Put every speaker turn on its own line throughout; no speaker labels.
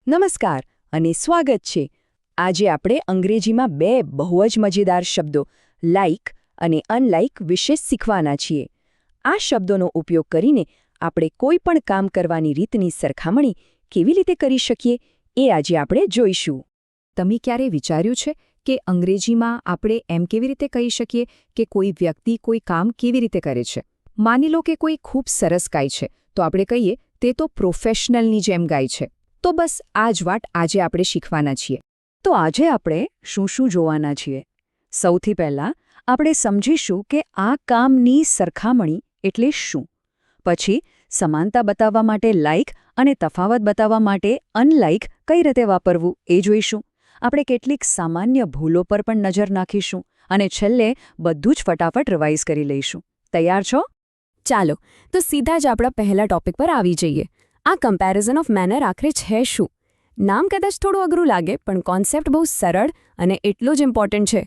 નમસ્કાર અને સ્વાગત છે. આજે આપણે અંગ્રેજીમાં બે બહુ જ મજેદાર શબ્દો લાઇક અને અનલાઇક વિશે શીખવાના છીએ. આ શબ્દોનો ઉપયોગ કરીને આપણે કોઈ પણ કામ કરવાની રીતની સરખામણી કેવી રીતે કરી શકીએ એ આજે આપણે જોઈશું. તમે ક્યારે વિચાર્યું છે કે અંગ્રેજીમાં આપણે એમ કેવી રીતે કહી શકીએ કે કોઈ વ્યક્તિ કોઈ કામ કેવી રીતે કરે છે? માની લો કે કોઈ ખૂબ સરસ ગાય છે તો આપણે કહીએ તે તો પ્રોફેશનલની જેમ ગાય છે. તો બસ આ જ વાત આજે આપણે શીખવાના છીએ. તો આજે આપણે શું જોવાના છીએ? સૌથી પહેલાં આપણે સમજીશું કે આ કામની સરખામણી એટલે શું. પછી સમાનતા બતાવવા માટે લાઇક અને તફાવત બતાવવા માટે અનલાઇક કઈ રીતે વાપરવું એ જોઈશું. આપણે કેટલીક સામાન્ય ભૂલો પર પણ નજર નાખીશું અને છેલ્લે બધું જ ફટાફટ રિવાઇઝ કરી લઈશું. તૈયાર છો? ચાલો તો સીધા જ આપણા પહેલા ટોપિક પર આવી જઈએ. આ કમ્પેરિઝન ઓફ મેનર આખરે છે શું? નામ કદાચ થોડું અઘરું લાગે પણ કોન્સેપ્ટ બહુ સરળ અને એટલો જ ઇમ્પોર્ટન્ટ છે.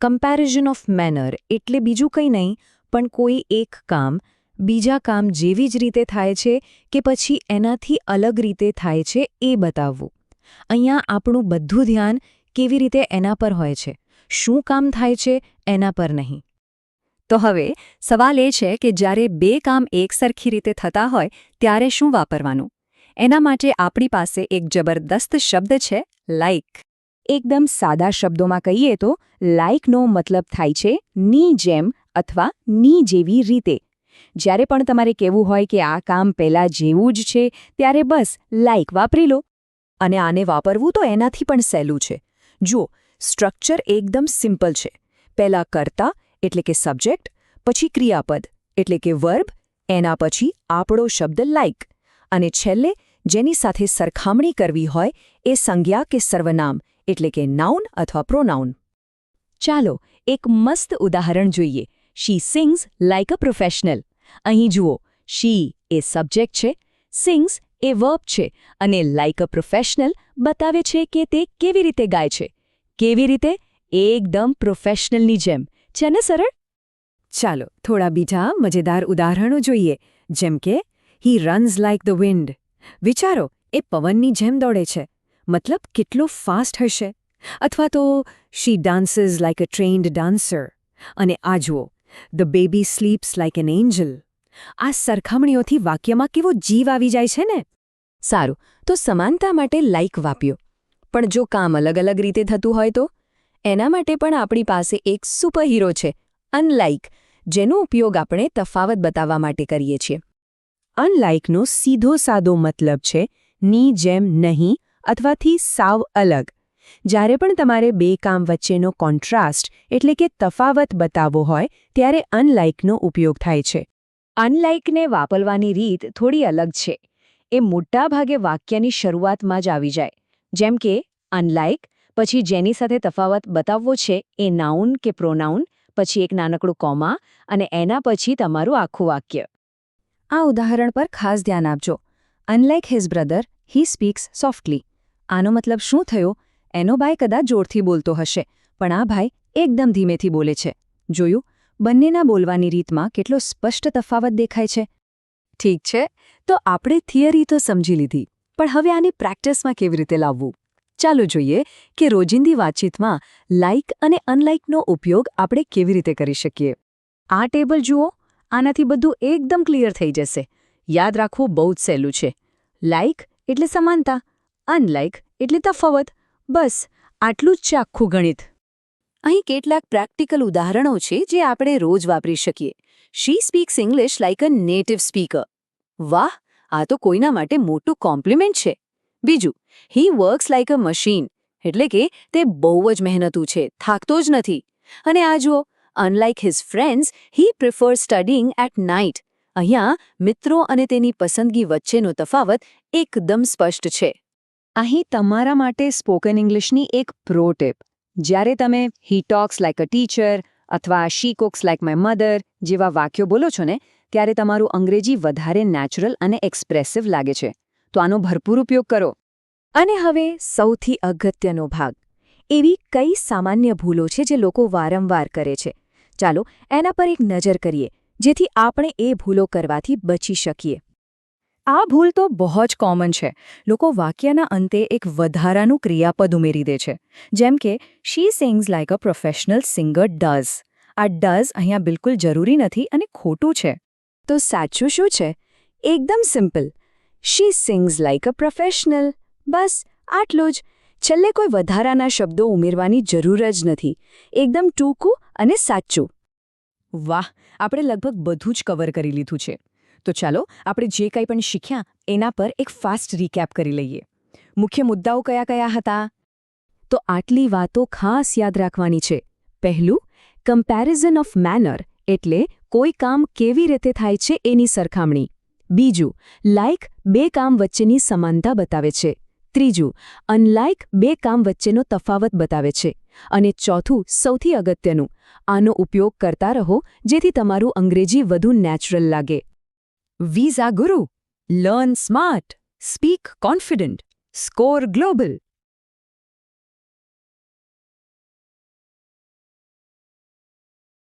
કમ્પેરિઝન ઓફ મેનર એટલે બીજું કંઈ નહીં પણ કોઈ એક કામ બીજા કામ જેવી જ રીતે થાય છે કે પછી એનાથી અલગ રીતે થાય છે એ બતાવવું. અહીંયા આપણું બધું ધ્યાન કેવી રીતે એના પર હોય છે, શું કામ થાય છે એના પર નહીં. તો હવે સવાલ એ છે કે જ્યારે બે કામ એકસરખી રીતે થતા હોય ત્યારે શું વાપરવાનું? એના માટે આપણી પાસે એક જબરદસ્ત શબ્દ છે લાઇક. એકદમ સાદા શબ્દોમાં કહીએ તો લાઇકનો મતલબ થાય છે ની જેમ અથવા ની જેવી રીતે. જ્યારે પણ તમારે કહેવું હોય કે આ કામ પહેલાં જેવું જ છે ત્યારે બસ લાઇક વાપરી લો. અને આને વાપરવું તો એનાથી પણ સહેલું છે. જુઓ, સ્ટ્રક્ચર એકદમ સિમ્પલ છે. પહેલાં કર્તા એટલે કે સબ્જેક્ટ, પછી ક્રિયાપદ એટલે કે વર્બ, એના પછી આપણો શબ્દ લાઇક અને છેલ્લે જેની સાથે સરખામણી કરવી હોય એ સંજ્ઞા કે સર્વનામ એટલે કે નાઉન અથવા પ્રોનાઉન. ચાલો એક મસ્ત ઉદાહરણ જોઈએ. શી સિંગ્સ લાઇક અ પ્રોફેશનલ. અહીં જુઓ, શી એ સબ્જેક્ટ છે, સિંગ્સ એ વર્બ છે અને લાઇક અ પ્રોફેશનલ બતાવે છે કે તે કેવી રીતે ગાય છે. કેવી રીતે? એકદમ પ્રોફેશનલની જેમ. છે ને સરળ? ચાલો થોડા બીજા મજેદાર ઉદાહરણો જોઈએ. જેમ કે હી રન્સ લાઇક ધ વિન્ડ. વિચારો, એ પવનની જેમ દોડે છે. મતલબ કેટલો ફાસ્ટ હશે. અથવા તો she dances like a trained dancer. અને આ જુઓ, the baby sleeps like an angel. આ સરખામણીઓથી વાક્યમાં કેવો જીવ આવી જાય છે ને. સારું, તો સમાનતા માટે લાઇક વાપર્યો. પણ જો કામ અલગ અલગ રીતે થતું હોય તો? એના માટે પણ આપણી પાસે એક સુપરહીરો છે, અનલાઇક, જેનો ઉપયોગ આપણે તફાવત બતાવવા માટે કરીએ છીએ. અનલાઇકનો સીધો સાદો મતલબ છે ની જેમ નહીં અથવાથી સાવ અલગ. જ્યારે પણ તમારે બે કામ વચ્ચેનો કોન્ટ્રાસ્ટ એટલે કે તફાવત બતાવવો હોય ત્યારે અનલાઇકનો ઉપયોગ થાય છે. અનલાઇકને વાપરવાની રીત થોડી અલગ છે. એ મોટાભાગે વાક્યની શરૂઆતમાં જ આવી જાય. જેમ કે અનલાઇક, પછી જેની સાથે તફાવત બતાવવો છે એ નાઉન કે પ્રોનાઉન, પછી એક નાનકડું કોમા અને એના પછી તમારું આખું વાક્ય. આ ઉદાહરણ પર ખાસ ધ્યાન આપજો. અનલાઇક હિઝ બ્રધર, હી સ્પીક્સ સોફ્ટલી. આનો મતલબ શું થયો? એનો ભાઈ કદાચ જોરથી બોલતો હશે પણ આ ભાઈ એકદમ ધીમેથી બોલે છે. જોયું? બંનેના બોલવાની રીતમાં કેટલો સ્પષ્ટ તફાવત દેખાય છે. ઠીક છે, તો આપણે થિયરી તો સમજી લીધી, પણ હવે આને પ્રેક્ટિસમાં કેવી રીતે લાવવું? ચાલો જોઈએ કે રોજિંદી વાતચીતમાં લાઇક અને અનલાઇકનો ઉપયોગ આપણે કેવી રીતે કરી શકીએ. આ ટેબલ જુઓ, આનાથી બધું એકદમ ક્લિયર થઈ જશે. યાદ રાખવું બહુ જ સહેલું છે. લાઇક એટલે સમાનતા, અનલાઇક એટલે તફાવત. બસ આટલું જ છે આખું ગણિત. અહીં કેટલાક પ્રેક્ટિકલ ઉદાહરણો છે જે આપણે રોજ વાપરી શકીએ. She speaks English like a native speaker. વાહ, આ તો કોઈના માટે મોટું કોમ્પ્લિમેન્ટ છે. બીજું, he works like a machine, એટલે કે તે બહુ જ મહેનતુ છે, થાકતો જ નથી. અને આ જુઓ, unlike his friends, he prefers studying at night. અહીંયા મિત્રો અને તેની પસંદગી વચ્ચેનો તફાવત એકદમ સ્પષ્ટ છે. અહીં તમારા માટે સ્પોકન ઇંગ્લિશની એક પ્રો ટિપ. જ્યારે તમે હી ટોક્સ લાઇક અ ટીચર અથવા શી કુક્સ લાઇક માય મધર જેવા વાક્યો બોલો છો ને, ત્યારે તમારું અંગ્રેજી વધારે નેચરલ અને એક્સપ્રેસિવ લાગે છે. તો આનો ભરપૂર ઉપયોગ કરો. અને હવે સૌથી અગત્યનો ભાગ. એવી કઈ સામાન્ય ભૂલો છે જે લોકો વારંવાર કરે છે? ચાલો એના પર એક નજર કરીએ જેથી આપણે એ ભૂલો કરવાથી બચી શકીએ.
આ ભૂલ તો બહુ જ કોમન છે. લોકો વાક્યના અંતે એક વધારાનું ક્રિયાપદ ઉમેરી દે છે, જેમ કે she sings like a professional singer does. આ ડઝ અહીંયા બિલકુલ જરૂરી નથી અને ખોટું છે.
તો સાચું શું છે? એકદમ simple. She sings like a professional. બસ આટલું જ. છેલ્લે કોઈ વધારાના શબ્દો ઉમેરવાની જરૂર જ નથી. એકદમ ટૂંકું અને સાચું.
વાહ, આપણે લગભગ બધું જ કવર કરી લીધું છે. તો ચાલો આપણે જે કંઈ પણ શીખ્યા એના પર એક ફાસ્ટ રીકેપ કરી લઈએ. મુખ્ય મુદ્દાઓ કયા કયા હતા?
તો આટલી વાતો ખાસ યાદ રાખવાની છે. પહેલું, કમ્પેરિઝન ઓફ મેનર એટલે કોઈ કામ કેવી રીતે થાય છે એની સરખામણી. બીજું, લાઇક બે કામ વચ્ચેની સમાનતા બતાવે છે. ત્રીજું, અનલાઇક બે કામ વચ્ચેનો તફાવત બતાવે છે. અને ચોથું, સૌથી અગત્યનું, આનો ઉપયોગ કરતા રહો જેથી તમારું અંગ્રેજી વધુ નેચરલ લાગે.
વીઝા ગુરુ, learn smart, speak confident, score global.